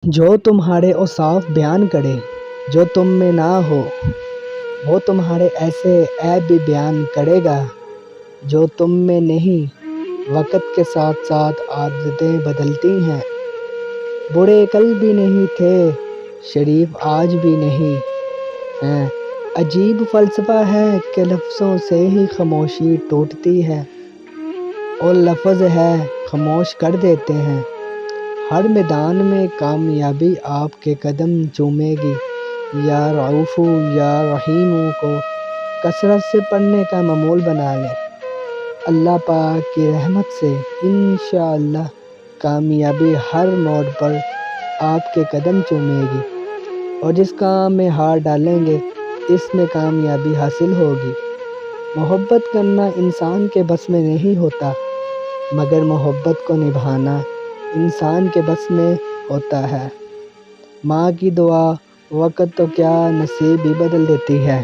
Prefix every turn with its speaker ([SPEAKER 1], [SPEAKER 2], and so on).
[SPEAKER 1] جو تمہارے اوصاف بیان کرے، جو تم میں نہ ہو، وہ تمہارے ایسے عیب بھی بیان کرے گا جو تم میں نہیں۔ وقت کے ساتھ ساتھ عادتیں بدلتی ہیں، برے کل بھی نہیں تھے، شریف آج بھی نہیں ہیں۔ عجیب فلسفہ ہے کہ لفظوں سے ہی خاموشی ٹوٹتی ہے، اور لفظ ہے خاموش کر دیتے ہیں۔ ہر میدان میں کامیابی آپ کے قدم چومے گی۔ یا رؤوف یا رحیم کو کثرت سے پڑھنے کا معمول بنا لیں۔ اللہ پاک کی رحمت سے انشاءاللہ کامیابی ہر موڑ پر آپ کے قدم چومے گی، اور جس کام میں ہاتھ ڈالیں گے اس میں کامیابی حاصل ہوگی۔ محبت کرنا انسان کے بس میں نہیں ہوتا، مگر محبت کو نبھانا انسان کے بس میں ہوتا ہے۔ ماں کی دعا وقت تو کیا نصیب بھی بدل دیتی ہے۔